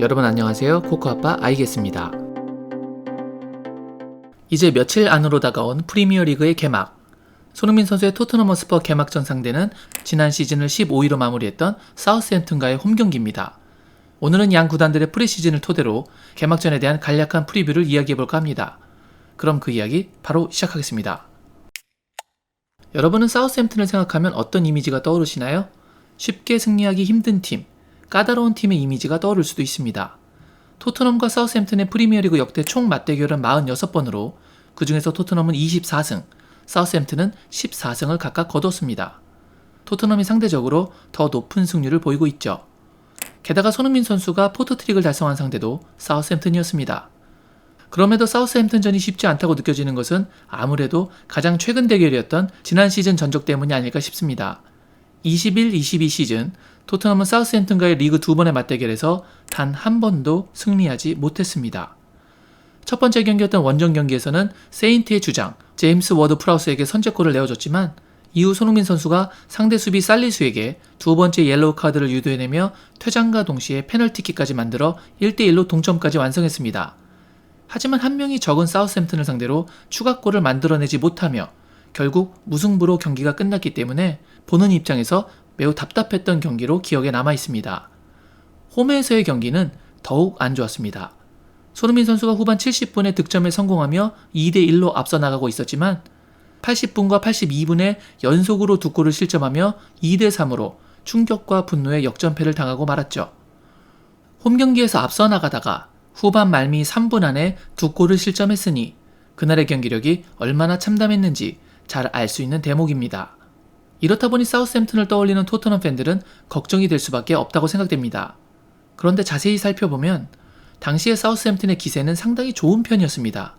여러분 안녕하세요. 코코아빠 아이겠습니다. 이제 며칠 안으로 다가온 프리미어리그의 개막. 손흥민 선수의 토트넘 허스퍼 개막전 상대는 지난 시즌을 15위로 마무리했던 사우스햄튼과의 홈경기입니다. 오늘은 양 구단들의 프리시즌을 토대로 개막전에 대한 간략한 프리뷰를 이야기해볼까 합니다. 그럼 그 이야기 바로 시작하겠습니다. 여러분은 사우스햄튼을 생각하면 어떤 이미지가 떠오르시나요? 쉽게 승리하기 힘든 팀, 까다로운 팀의 이미지가 떠오를 수도 있습니다. 토트넘과 사우스햄튼의 프리미어리그 역대 총 맞대결은 46번으로 그 중에서 토트넘은 24승, 사우스햄튼은 14승을 각각 거뒀습니다. 토트넘이 상대적으로 더 높은 승률을 보이고 있죠. 게다가 손흥민 선수가 포트트릭을 달성한 상대도 사우스햄튼이었습니다. 그럼에도 사우스햄튼전이 쉽지 않다고 느껴지는 것은 아무래도 가장 최근 대결이었던 지난 시즌 전적 때문이 아닐까 싶습니다. 21-22 시즌 토트넘은 사우스햄튼과의 리그 2번의 맞대결에서 단 한 번도 승리하지 못했습니다. 첫 번째 경기였던 원정 경기에서는 세인트의 주장 제임스 워드 프라우스에게 선제골을 내어줬지만 이후 손흥민 선수가 상대 수비 살리수에게 두 번째 옐로우 카드를 유도해내며 퇴장과 동시에 페널티킥까지 만들어 1대1로 동점까지 완성했습니다. 하지만 한 명이 적은 사우스햄튼을 상대로 추가골을 만들어내지 못하며 결국 무승부로 경기가 끝났기 때문에 보는 입장에서 매우 답답했던 경기로 기억에 남아있습니다. 홈에서의 경기는 더욱 안 좋았습니다. 손흥민 선수가 후반 70분에 득점에 성공하며 2대1로 앞서 나가고 있었지만 80분과 82분에 연속으로 두 골을 실점하며 2대3으로 충격과 분노의 역전패를 당하고 말았죠. 홈경기에서 앞서 나가다가 후반 말미 3분 안에 두 골을 실점했으니 그날의 경기력이 얼마나 참담했는지 잘 알 수 있는 대목입니다. 이렇다 보니 사우스햄튼을 떠올리는 토트넘 팬들은 걱정이 될 수밖에 없다고 생각됩니다. 그런데 자세히 살펴보면 당시의 사우스햄튼의 기세는 상당히 좋은 편이었습니다.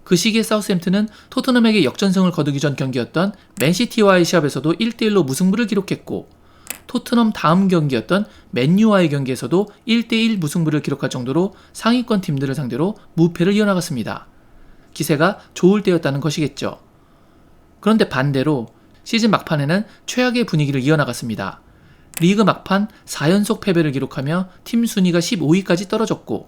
그 시기에 사우스햄튼은 토트넘에게 역전승을 거두기 전 경기였던 맨시티와의 시합에서도 1대1로 무승부를 기록했고 토트넘 다음 경기였던 맨유와의 경기에서도 1대1 무승부를 기록할 정도로 상위권 팀들을 상대로 무패를 이어나갔습니다. 기세가 좋을 때였다는 것이겠죠. 그런데 반대로 시즌 막판에는 최악의 분위기를 이어나갔습니다. 리그 막판 4연속 패배를 기록하며 팀 순위가 15위까지 떨어졌고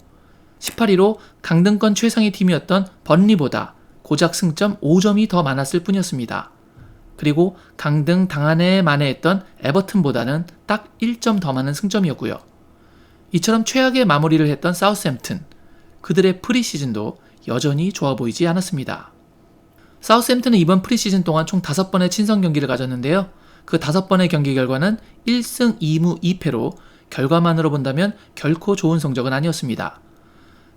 18위로 강등권 최상위 팀이었던 번리보다 고작 승점 5점이 더 많았을 뿐이었습니다. 그리고 강등 당한 해 만회했던 에버튼보다는 딱 1점 더 많은 승점이었고요. 이처럼 최악의 마무리를 했던 사우스햄튼, 그들의 프리시즌도 여전히 좋아 보이지 않았습니다. 사우스햄튼은 이번 프리시즌 동안 총 5번의 친선 경기를 가졌는데요. 그 5번의 경기 결과는 1승 2무 2패로 결과만으로 본다면 결코 좋은 성적은 아니었습니다.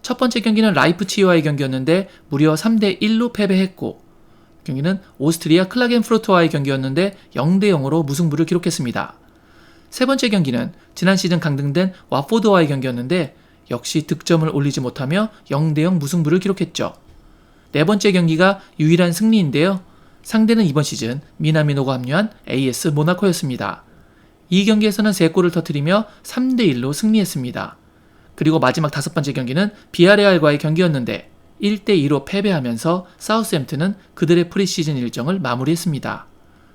첫 번째 경기는 라이프치히와의 경기였는데 무려 3대1로 패배했고 경기는 오스트리아 클라겐푸르트와의 경기였는데 0대0으로 무승부를 기록했습니다. 세 번째 경기는 지난 시즌 강등된 와포드와의 경기였는데 역시 득점을 올리지 못하며 0대0 무승부를 기록했죠. 네 번째 경기가 유일한 승리인데요. 상대는 이번 시즌 미나미노가 합류한 AS 모나코였습니다. 이 경기에서는 3골을 터뜨리며 3대1로 승리했습니다. 그리고 마지막 5번째 경기는 비아레알과의 경기였는데 1대2로 패배하면서 사우스햄튼은 그들의 프리시즌 일정을 마무리했습니다.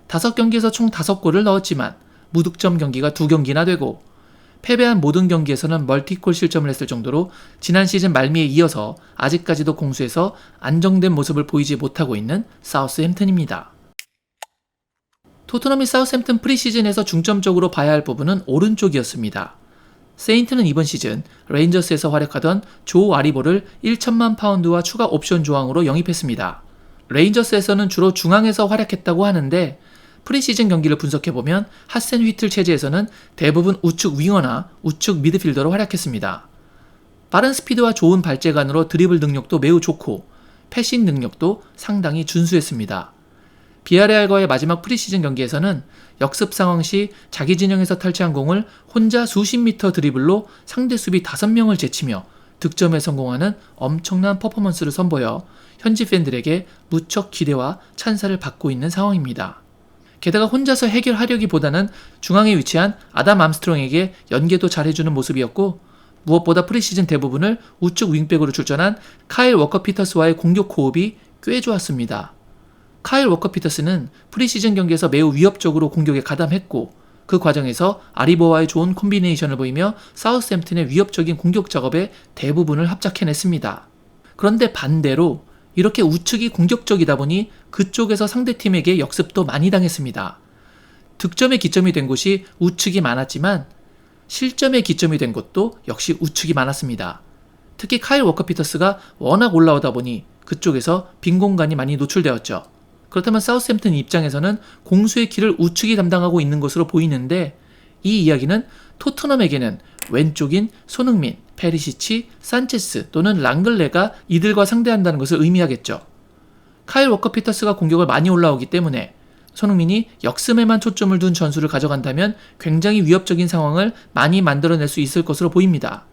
5경기에서 총 5골을 넣었지만 무득점 경기가 2경기나 되고 패배한 모든 경기에서는 멀티골 실점을 했을 정도로 지난 시즌 말미에 이어서 아직까지도 공수에서 안정된 모습을 보이지 못하고 있는 사우스햄튼입니다. 토트넘이 사우스햄튼 프리시즌에서 중점적으로 봐야 할 부분은 오른쪽이었습니다. 세인트는 이번 시즌 레인저스에서 활약하던 조 아리보를 1천만 파운드와 추가 옵션 조항으로 영입했습니다. 레인저스에서는 주로 중앙에서 활약했다고 하는데 프리시즌 경기를 분석해보면 하센 휘틀 체제에서는 대부분 우측 윙어나 우측 미드필더로 활약했습니다. 빠른 스피드와 좋은 발재간으로 드리블 능력도 매우 좋고 패싱 능력도 상당히 준수했습니다. 비아레알과의 마지막 프리시즌 경기에서는 역습 상황 시 자기 진영에서 탈취한 공을 혼자 수십 미터 드리블로 상대 수비 5명을 제치며 득점에 성공하는 엄청난 퍼포먼스를 선보여 현지 팬들에게 무척 기대와 찬사를 받고 있는 상황입니다. 게다가 혼자서 해결하려기보다는 중앙에 위치한 아담 암스트롱에게 연계도 잘해주는 모습이었고 무엇보다 프리시즌 대부분을 우측 윙백으로 출전한 카일 워커 피터스와의 공격 호흡이 꽤 좋았습니다. 카일 워커 피터스는 프리시즌 경기에서 매우 위협적으로 공격에 가담했고 그 과정에서 아리보와의 좋은 콤비네이션을 보이며 사우스햄튼의 위협적인 공격 작업에 대부분을 합작해냈습니다. 그런데 반대로 이렇게 우측이 공격적이다 보니 그쪽에서 상대팀에게 역습도 많이 당했습니다. 득점의 기점이 된 곳이 우측이 많았지만 실점의 기점이 된 곳도 역시 우측이 많았습니다. 특히 카일 워커 피터스가 워낙 올라오다 보니 그쪽에서 빈 공간이 많이 노출되었죠. 그렇다면 사우스햄튼 입장에서는 공수의 키를 우측이 담당하고 있는 것으로 보이는데 이 이야기는 토트넘에게는 왼쪽인 손흥민, 페리시치, 산체스 또는 랑글레가 이들과 상대한다는 것을 의미하겠죠. 카일 워커 피터스가 공격을 많이 올라오기 때문에 손흥민이 역습에만 초점을 둔 전술을 가져간다면 굉장히 위협적인 상황을 많이 만들어낼 수 있을 것으로 보입니다.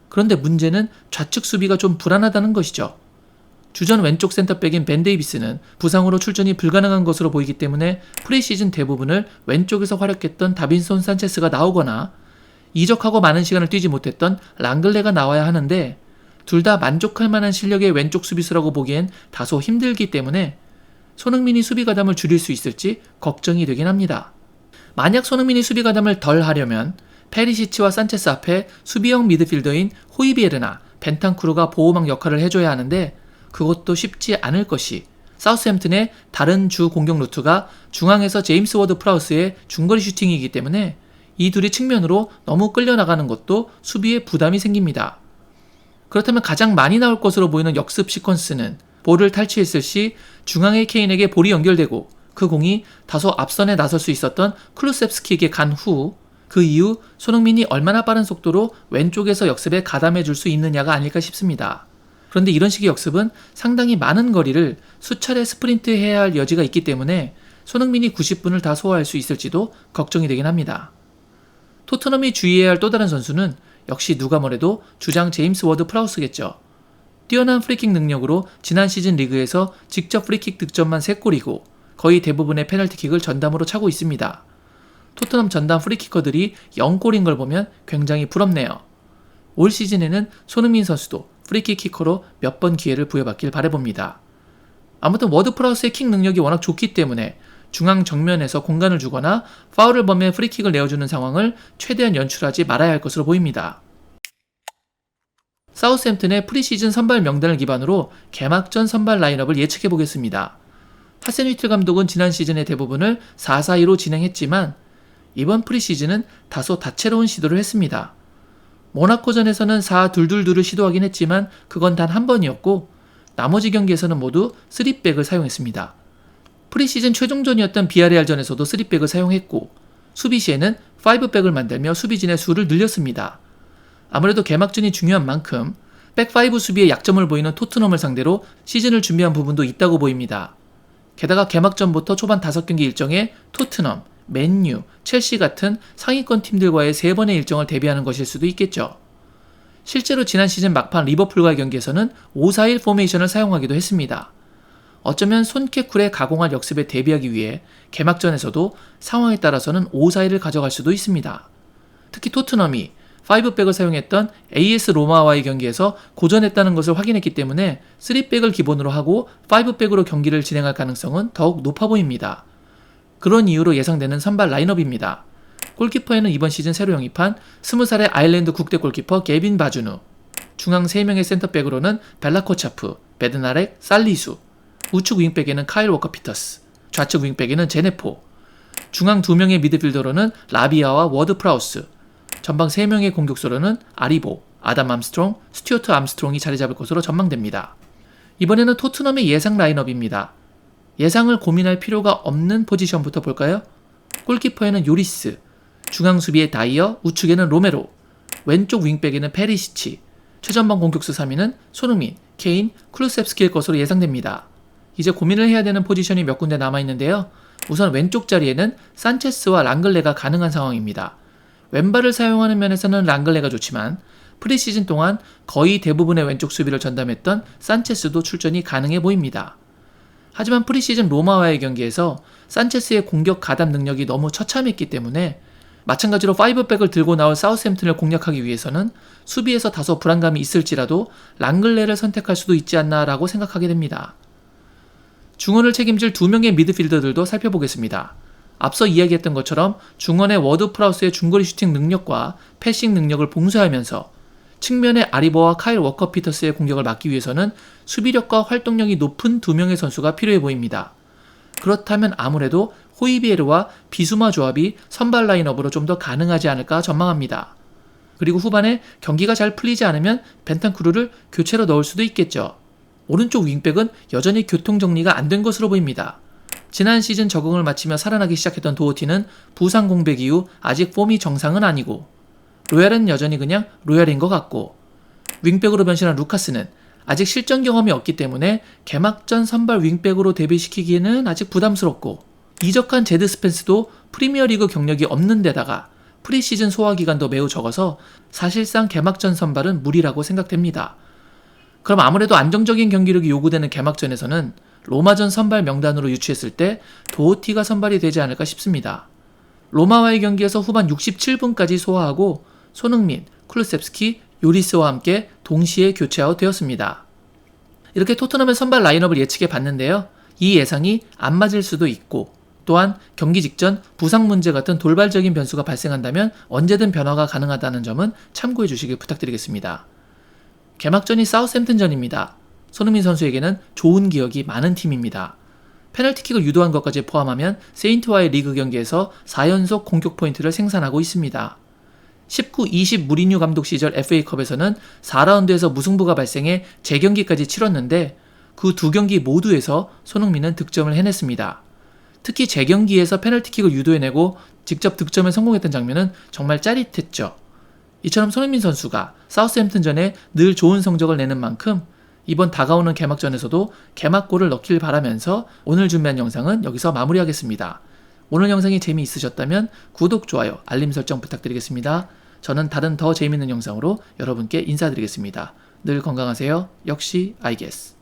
그런데 문제는 좌측 수비가 좀 불안하다는 것이죠. 주전 왼쪽 센터백인 벤 데이비스는 부상으로 출전이 불가능한 것으로 보이기 때문에 프리시즌 대부분을 왼쪽에서 활약했던 다빈손 산체스가 나오거나 이적하고 많은 시간을 뛰지 못했던 랑글레가 나와야 하는데 둘 다 만족할 만한 실력의 왼쪽 수비수라고 보기엔 다소 힘들기 때문에 손흥민이 수비 가담을 줄일 수 있을지 걱정이 되긴 합니다. 만약 손흥민이 수비 가담을 덜 하려면 페리시치와 산체스 앞에 수비형 미드필더인 호이비에르나, 벤탄쿠르가 보호막 역할을 해줘야 하는데 그것도 쉽지 않을 것이 사우스햄튼의 다른 주 공격 루트가 중앙에서 제임스 워드 프라우스의 중거리 슈팅이기 때문에 이 둘이 측면으로 너무 끌려나가는 것도 수비에 부담이 생깁니다. 그렇다면 가장 많이 나올 것으로 보이는 역습 시퀀스는 볼을 탈취했을 시 중앙의 케인에게 볼이 연결되고 그 공이 다소 앞선에 나설 수 있었던 클루셉스키에게 간 후 그 이후 손흥민이 얼마나 빠른 속도로 왼쪽에서 역습에 가담해 줄 수 있느냐가 아닐까 싶습니다. 그런데 이런 식의 역습은 상당히 많은 거리를 수차례 스프린트해야 할 여지가 있기 때문에 손흥민이 90분을 다 소화할 수 있을지도 걱정이 되긴 합니다. 토트넘이 주의해야 할 또 다른 선수는 역시 누가 뭐래도 주장 제임스 워드 프라우스겠죠. 뛰어난 프리킥 능력으로 지난 시즌 리그에서 직접 프리킥 득점만 3골이고 거의 대부분의 페널티킥을 전담으로 차고 있습니다. 토트넘 전담 프리키커들이 0골인 걸 보면 굉장히 부럽네요. 올 시즌에는 손흥민 선수도 프리킥 키커로 몇 번 기회를 부여받길 바라봅니다. 아무튼 워드 프라우스의 킥 능력이 워낙 좋기 때문에 중앙 정면에서 공간을 주거나 파울을 범해 프리킥을 내어주는 상황을 최대한 연출하지 말아야 할 것으로 보입니다. 사우스햄튼의 프리시즌 선발 명단을 기반으로 개막전 선발 라인업을 예측해보겠습니다. 하센 휘틀 감독은 지난 시즌의 대부분을 4-4-2로 진행했지만 이번 프리시즌은 다소 다채로운 시도를 했습니다. 모나코전에서는 4-2-2-2를 시도하긴 했지만 그건 단 한 번이었고 나머지 경기에서는 모두 3백을 사용했습니다. 프리시즌 최종전이었던 비아레알전에서도 3백을 사용했고 수비 시에는 5백을 만들며 수비진의 수를 늘렸습니다. 아무래도 개막전이 중요한 만큼 백5 수비에 약점을 보이는 토트넘을 상대로 시즌을 준비한 부분도 있다고 보입니다. 게다가 개막전부터 초반 5경기 일정에 토트넘, 맨유, 첼시 같은 상위권 팀들과의 3번의 일정을 대비하는 것일 수도 있겠죠. 실제로 지난 시즌 막판 리버풀과의 경기에서는 5-4-1 포메이션을 사용하기도 했습니다. 어쩌면 손케쿨의 가공한 역습에 대비하기 위해 개막전에서도 상황에 따라서는 5-4-1을 가져갈 수도 있습니다. 특히 토트넘이 5백을 사용했던 AS 로마와의 경기에서 고전했다는 것을 확인했기 때문에 3백을 기본으로 하고 5백으로 경기를 진행할 가능성은 더욱 높아 보입니다. 그런 이유로 예상되는 선발 라인업입니다. 골키퍼에는 이번 시즌 새로 영입한 20살의 아일랜드 국대 골키퍼 게빈 바주누, 중앙 3명의 센터백으로는 벨라코차프, 베드나렉, 살리수, 우측 윙백에는 카일 워커 피터스, 좌측 윙백에는 제네포, 중앙 2명의 미드필더로는 라비아와 워드 프라우스, 전방 3명의 공격수로는 아리보, 아담 암스트롱, 스튜어트 암스트롱이 자리 잡을 것으로 전망됩니다. 이번에는 토트넘의 예상 라인업입니다. 예상을 고민할 필요가 없는 포지션부터 볼까요? 골키퍼에는 요리스, 중앙 수비에 다이어, 우측에는 로메로, 왼쪽 윙백에는 페리시치, 최전방 공격수 3위는 손흥민, 케인, 클루셉스키일 것으로 예상됩니다. 이제 고민을 해야 되는 포지션이 몇 군데 남아있는데요. 우선 왼쪽 자리에는 산체스와 랑글레가 가능한 상황입니다. 왼발을 사용하는 면에서는 랑글레가 좋지만 프리시즌 동안 거의 대부분의 왼쪽 수비를 전담했던 산체스도 출전이 가능해 보입니다. 하지만 프리시즌 로마와의 경기에서 산체스의 공격 가담 능력이 너무 처참했기 때문에 마찬가지로 5백을 들고 나올 사우스햄튼을 공략하기 위해서는 수비에서 다소 불안감이 있을지라도 랑글레를 선택할 수도 있지 않나 라고 생각하게 됩니다. 중원을 책임질 2명의 미드필더들도 살펴보겠습니다. 앞서 이야기했던 것처럼 중원의 워드 프라우스의 중거리 슈팅 능력과 패싱 능력을 봉쇄하면서 측면의 아리버와 카일 워커 피터스의 공격을 막기 위해서는 수비력과 활동력이 높은 두 명의 선수가 필요해 보입니다. 그렇다면 아무래도 호이비에르와 비수마 조합이 선발 라인업으로 좀 더 가능하지 않을까 전망합니다. 그리고 후반에 경기가 잘 풀리지 않으면 벤탄쿠르를 교체로 넣을 수도 있겠죠. 오른쪽 윙백은 여전히 교통정리가 안 된 것으로 보입니다. 지난 시즌 적응을 마치며 살아나기 시작했던 도어티는 부상 공백 이후 아직 폼이 정상은 아니고, 로얄은 여전히 그냥 로얄인 것 같고, 윙백으로 변신한 루카스는 아직 실전 경험이 없기 때문에 개막전 선발 윙백으로 데뷔시키기에는 아직 부담스럽고, 이적한 제드 스펜스도 프리미어리그 경력이 없는 데다가 프리시즌 소화 기간도 매우 적어서 사실상 개막전 선발은 무리라고 생각됩니다. 그럼 아무래도 안정적인 경기력이 요구되는 개막전에서는 로마전 선발 명단으로 유추했을 때 도어티가 선발이 되지 않을까 싶습니다. 로마와의 경기에서 후반 67분까지 소화하고 손흥민, 쿨루셉스키, 요리스와 함께 동시에 교체 아웃되었습니다. 이렇게 토트넘의 선발 라인업을 예측해 봤는데요. 이 예상이 안 맞을 수도 있고, 또한 경기 직전 부상 문제 같은 돌발적인 변수가 발생한다면 언제든 변화가 가능하다는 점은 참고해 주시길 부탁드리겠습니다. 개막전이 사우스햄튼전입니다. 손흥민 선수에게는 좋은 기억이 많은 팀입니다. 페널티킥을 유도한 것까지 포함하면 세인트와의 리그 경기에서 4연속 공격 포인트를 생산하고 있습니다. 19-20 무리뉴 감독 시절 FA컵에서는 4라운드에서 무승부가 발생해 재경기까지 치렀는데 그 두 경기 모두에서 손흥민은 득점을 해냈습니다. 특히 재경기에서 페널티킥을 유도해내고 직접 득점에 성공했던 장면은 정말 짜릿했죠. 이처럼 손흥민 선수가 사우스햄튼전에 늘 좋은 성적을 내는 만큼 이번 다가오는 개막전에서도 개막골을 넣길 바라면서 오늘 준비한 영상은 여기서 마무리하겠습니다. 오늘 영상이 재미있으셨다면 구독, 좋아요, 알림 설정 부탁드리겠습니다. 저는 다른 더 재미있는 영상으로 여러분께 인사드리겠습니다. 늘 건강하세요. 역시 I guess.